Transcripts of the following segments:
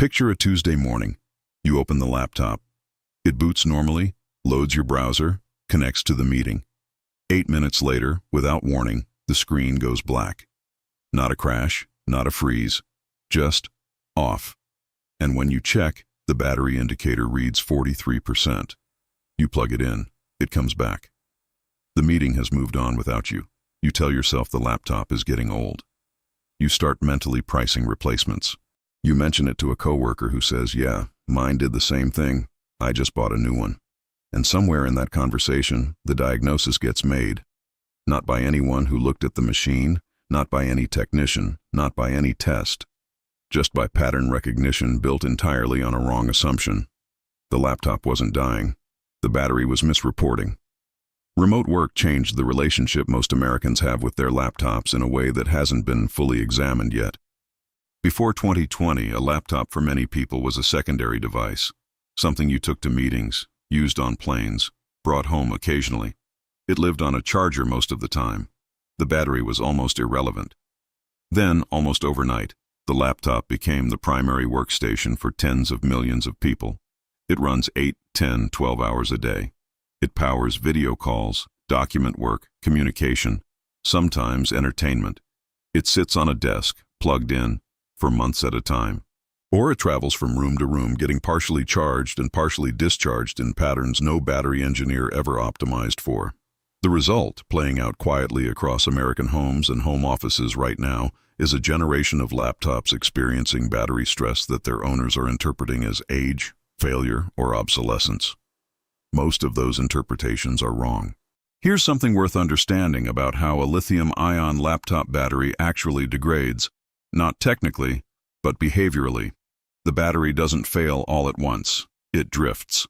Picture a Tuesday morning. You open the laptop. It boots normally, loads your browser, connects to the meeting. 8 minutes later, without warning, the screen goes black. Not a crash, not a freeze, just off. And when you check, the battery indicator reads 43%. You plug it in, it comes back. The meeting has moved on without you. You tell yourself the laptop is getting old. You start mentally pricing replacements. You mention it to a coworker who says, "Yeah, mine did the same thing. I just bought a new one." And somewhere in that conversation, the diagnosis gets made. Not by anyone who looked at the machine, not by any technician, not by any test. Just by pattern recognition built entirely on a wrong assumption. The laptop wasn't dying. The battery was misreporting. Remote work changed the relationship most Americans have with their laptops in a way that hasn't been fully examined yet. Before 2020, a laptop for many people was a secondary device, something you took to meetings, used on planes, brought home occasionally. It lived on a charger most of the time. The battery was almost irrelevant. Then, almost overnight, the laptop became the primary workstation for tens of millions of people. It runs 8, 10, 12 hours a day. It powers video calls, document work, communication, sometimes entertainment. It sits on a desk, plugged in, for months at a time. Or it travels from room to room, getting partially charged and partially discharged in patterns no battery engineer ever optimized for. The result, playing out quietly across American homes and home offices right now, is a generation of laptops experiencing battery stress that their owners are interpreting as age, failure, or obsolescence. Most of those interpretations are wrong. Here's something worth understanding about how a lithium-ion laptop battery actually degrades. Not technically, but behaviorally. The battery doesn't fail all at once. It drifts.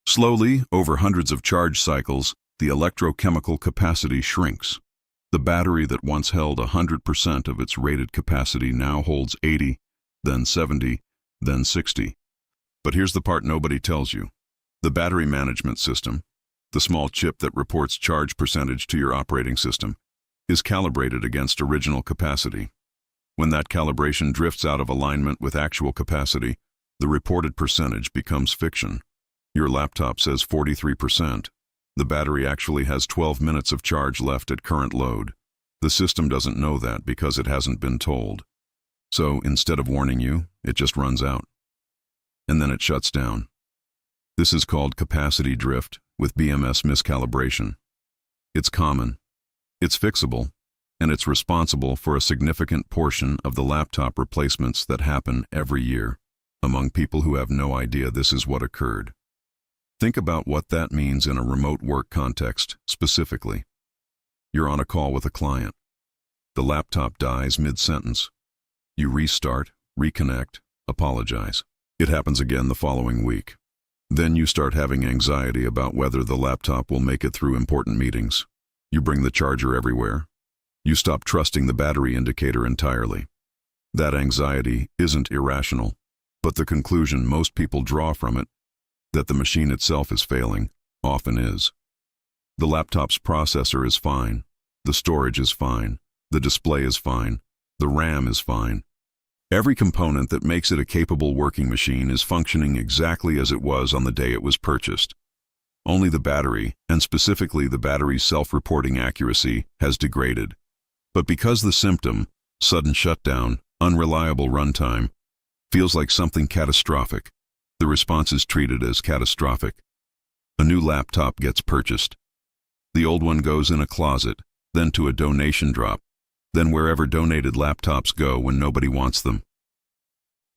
Slowly, over hundreds of charge cycles, the electrochemical capacity shrinks. The battery that once held 100% of its rated capacity now holds 80, then 70, then 60. But here's the part nobody tells you. The battery management system, the small chip that reports charge percentage to your operating system, is calibrated against original capacity. When that calibration drifts out of alignment with actual capacity, the reported percentage becomes fiction. Your laptop says 43%. The battery actually has 12 minutes of charge left at current load. The system doesn't know that because it hasn't been told. So instead of warning you, it just runs out. And then it shuts down. This is called capacity drift with BMS miscalibration. It's common. It's fixable. And it's responsible for a significant portion of the laptop replacements that happen every year among people who have no idea this is what occurred. Think about what that means in a remote work context, specifically. You're on a call with a client. The laptop dies mid-sentence. You restart, reconnect, apologize. It happens again the following week. Then you start having anxiety about whether the laptop will make it through important meetings. You bring the charger everywhere. You stop trusting the battery indicator entirely. That anxiety isn't irrational, but the conclusion most people draw from it, that the machine itself is failing, often is. The laptop's processor is fine, the storage is fine, the display is fine, the RAM is fine. Every component that makes it a capable working machine is functioning exactly as it was on the day it was purchased. Only the battery, and specifically the battery's self-reporting accuracy, has degraded. But because the symptom, sudden shutdown, unreliable runtime, feels like something catastrophic, the response is treated as catastrophic. A new laptop gets purchased. The old one goes in a closet, then to a donation drop, then wherever donated laptops go when nobody wants them.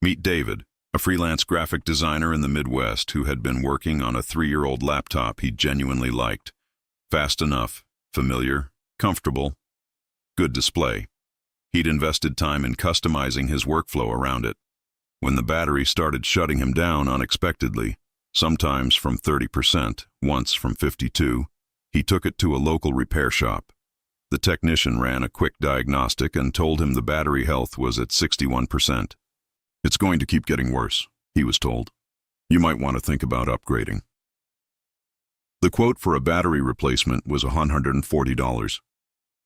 Meet David, a freelance graphic designer in the Midwest who had been working on a 3-year-old laptop he genuinely liked. Fast enough, familiar, comfortable, good display. He'd invested time in customizing his workflow around it. When the battery started shutting him down unexpectedly, sometimes from 30%, once from 52%, he took it to a local repair shop. The technician ran a quick diagnostic and told him the battery health was at 61%. "It's going to keep getting worse," he was told. "You might want to think about upgrading." The quote for a battery replacement was $140.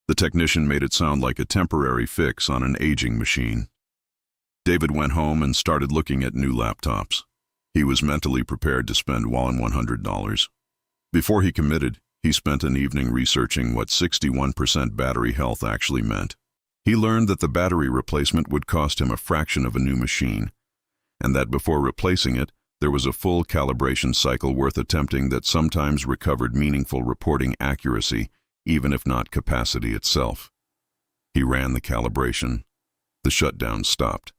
The technician made it sound like a temporary fix on an aging machine. David went home and started looking at new laptops. He was mentally prepared to spend $100. Before he committed, he spent an evening researching what 61% battery health actually meant. He learned that the battery replacement would cost him a fraction of a new machine, and that before replacing it, there was a full calibration cycle worth attempting that sometimes recovered meaningful reporting accuracy, even if not capacity itself. He ran the calibration. The shutdowns stopped.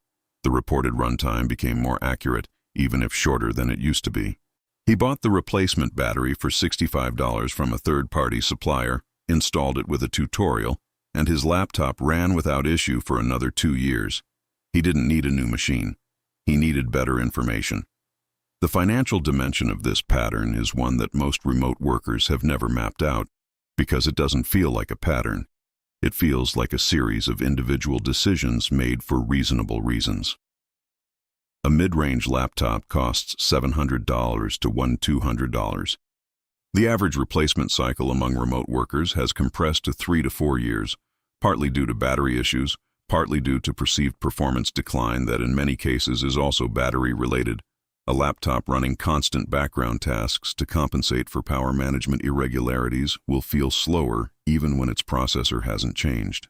The reported runtime became more accurate, even if shorter than it used to be. He bought the replacement battery for $65 from a third-party supplier, installed it with a tutorial, and his laptop ran without issue for another 2 years. He didn't need a new machine. He needed better information. The financial dimension of this pattern is one that most remote workers have never mapped out, because it doesn't feel like a pattern. It feels like a series of individual decisions made for reasonable reasons. A mid-range laptop costs $700 to $1,200. The average replacement cycle among remote workers has compressed to 3 to 4 years, partly due to battery issues, partly due to perceived performance decline that in many cases is also battery-related. A laptop running constant background tasks to compensate for power management irregularities will feel slower even when its processor hasn't changed.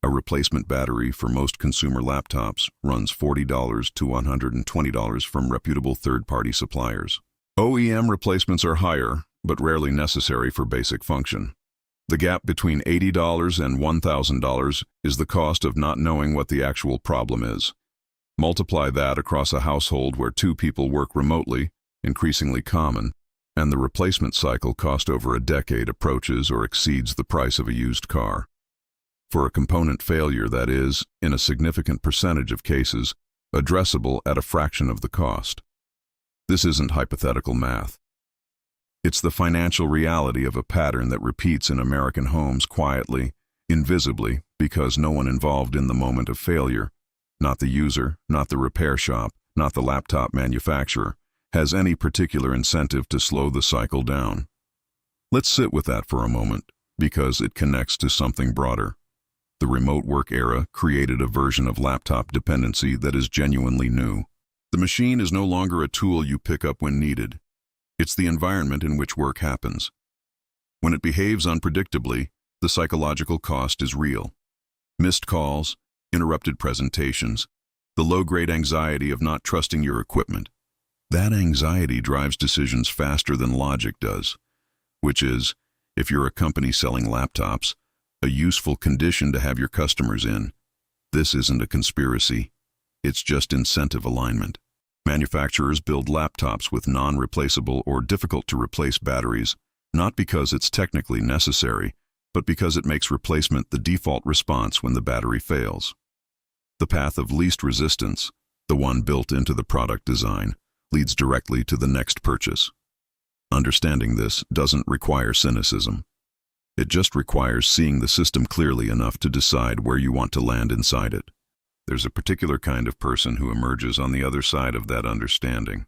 A replacement battery for most consumer laptops runs $40 to $120 from reputable third-party suppliers. OEM replacements are higher, but rarely necessary for basic function. The gap between $80 and $1,000 is the cost of not knowing what the actual problem is. Multiply that across a household where 2 people work remotely, increasingly common, and the replacement cycle cost over a decade approaches or exceeds the price of a used car. For a component failure that is, in a significant percentage of cases, addressable at a fraction of the cost. This isn't hypothetical math. It's the financial reality of a pattern that repeats in American homes quietly, invisibly, because no one involved in the moment of failure, not the user, not the repair shop, not the laptop manufacturer, has any particular incentive to slow the cycle down. Let's sit with that for a moment, because it connects to something broader. The remote work era created a version of laptop dependency that is genuinely new. The machine is no longer a tool you pick up when needed. It's the environment in which work happens. When it behaves unpredictably, the psychological cost is real. Missed calls, interrupted presentations, the low-grade anxiety of not trusting your equipment. That anxiety drives decisions faster than logic does, which is, if you're a company selling laptops, a useful condition to have your customers in. This isn't a conspiracy. It's just incentive alignment. Manufacturers build laptops with non-replaceable or difficult-to-replace batteries, not because it's technically necessary, but because it makes replacement the default response when the battery fails. The path of least resistance, the one built into the product design, leads directly to the next purchase. Understanding this doesn't require cynicism. It just requires seeing the system clearly enough to decide where you want to land inside it. There's a particular kind of person who emerges on the other side of that understanding.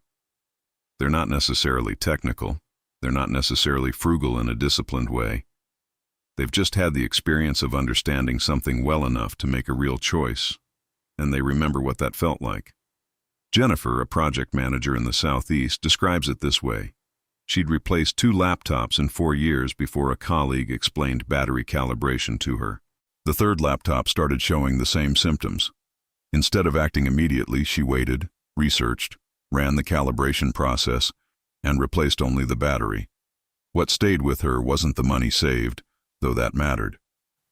They're not necessarily technical. They're not necessarily frugal in a disciplined way. They've just had the experience of understanding something well enough to make a real choice, and they remember what that felt like. Jennifer, a project manager in the Southeast, describes it this way. She'd replaced 2 laptops in 4 years before a colleague explained battery calibration to her. The third laptop started showing the same symptoms. Instead of acting immediately, she waited, researched, ran the calibration process, and replaced only the battery. What stayed with her wasn't the money saved, though that mattered.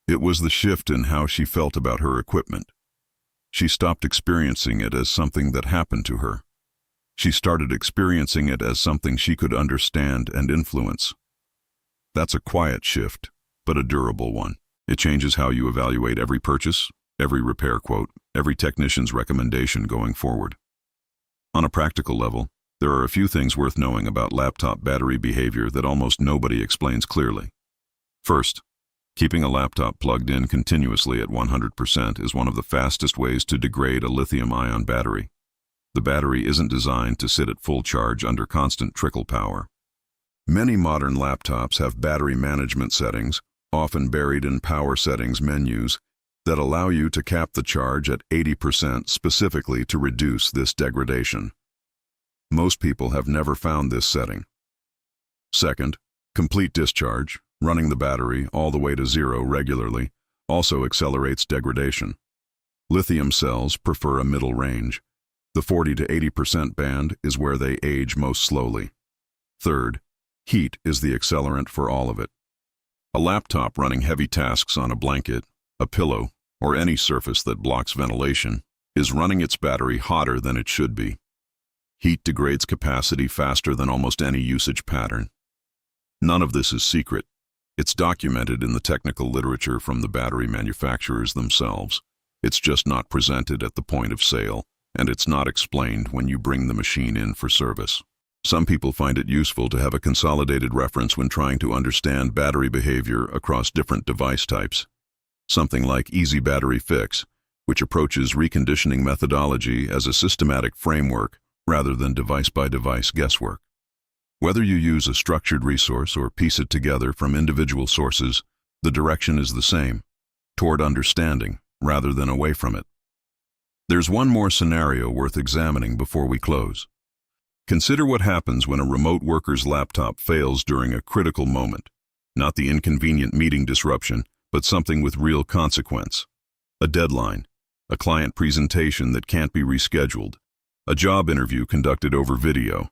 It was the shift in how she felt about her equipment. She stopped experiencing it as something that happened to her. She started experiencing it as something she could understand and influence. That's a quiet shift, but a durable one. It changes how you evaluate every purchase, every repair quote, every technician's recommendation going forward. On a practical level, there are a few things worth knowing about laptop battery behavior that almost nobody explains clearly. First, keeping a laptop plugged in continuously at 100% is one of the fastest ways to degrade a lithium-ion battery. The battery isn't designed to sit at full charge under constant trickle power. Many modern laptops have battery management settings, often buried in power settings menus, that allow you to cap the charge at 80% specifically to reduce this degradation. Most people have never found this setting. Second, complete discharge, running the battery all the way to zero regularly, also accelerates degradation. Lithium cells prefer a middle range. The 40 to 80% band is where they age most slowly. Third, heat is the accelerant for all of it. A laptop running heavy tasks on a blanket, a pillow, or any surface that blocks ventilation is running its battery hotter than it should be. Heat degrades capacity faster than almost any usage pattern. None of this is secret. It's documented in the technical literature from the battery manufacturers themselves. It's just not presented at the point of sale, and it's not explained when you bring the machine in for service. Some people find it useful to have a consolidated reference when trying to understand battery behavior across different device types. Something like Easy Battery Fix, which approaches reconditioning methodology as a systematic framework rather than device-by-device guesswork. Whether you use a structured resource or piece it together from individual sources, the direction is the same, toward understanding rather than away from it. There's one more scenario worth examining before we close. Consider what happens when a remote worker's laptop fails during a critical moment. Not the inconvenient meeting disruption, but something with real consequence. A deadline, a client presentation that can't be rescheduled, a job interview conducted over video.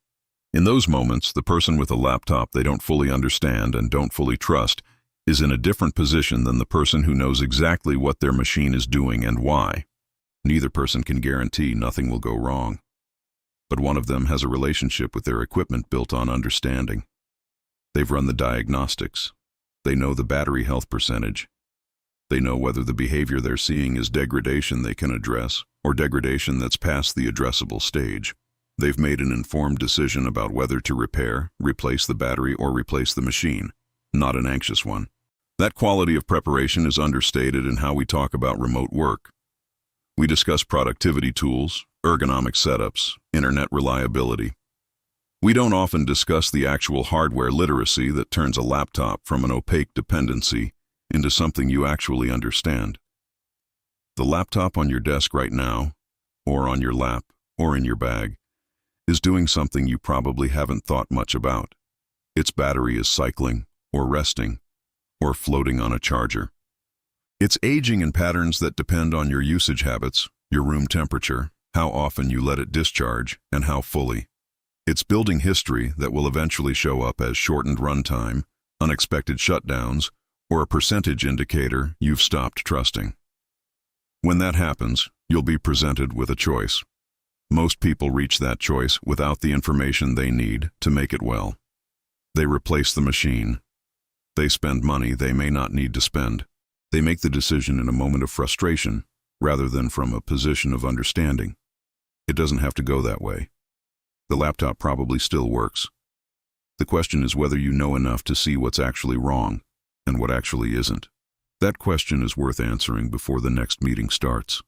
In those moments, the person with a laptop they don't fully understand and don't fully trust is in a different position than the person who knows exactly what their machine is doing and why. Neither person can guarantee nothing will go wrong, but one of them has a relationship with their equipment built on understanding. They've run the diagnostics. They know the battery health percentage. They know whether the behavior they're seeing is degradation they can address or degradation that's past the addressable stage. They've made an informed decision about whether to repair, replace the battery, or replace the machine, not an anxious one. That quality of preparation is understated in how we talk about remote work. We discuss productivity tools, ergonomic setups, internet reliability. We don't often discuss the actual hardware literacy that turns a laptop from an opaque dependency into something you actually understand. The laptop on your desk right now, or on your lap, or in your bag, is doing something you probably haven't thought much about. Its battery is cycling, or resting, or floating on a charger. It's aging in patterns that depend on your usage habits, your room temperature, how often you let it discharge, and how fully. It's building history that will eventually show up as shortened runtime, unexpected shutdowns, or a percentage indicator you've stopped trusting. When that happens, you'll be presented with a choice. Most people reach that choice without the information they need to make it well. They replace the machine. They spend money they may not need to spend. They make the decision in a moment of frustration rather than from a position of understanding. It doesn't have to go that way. The laptop probably still works. The question is whether you know enough to see what's actually wrong and what actually isn't. That question is worth answering before the next meeting starts.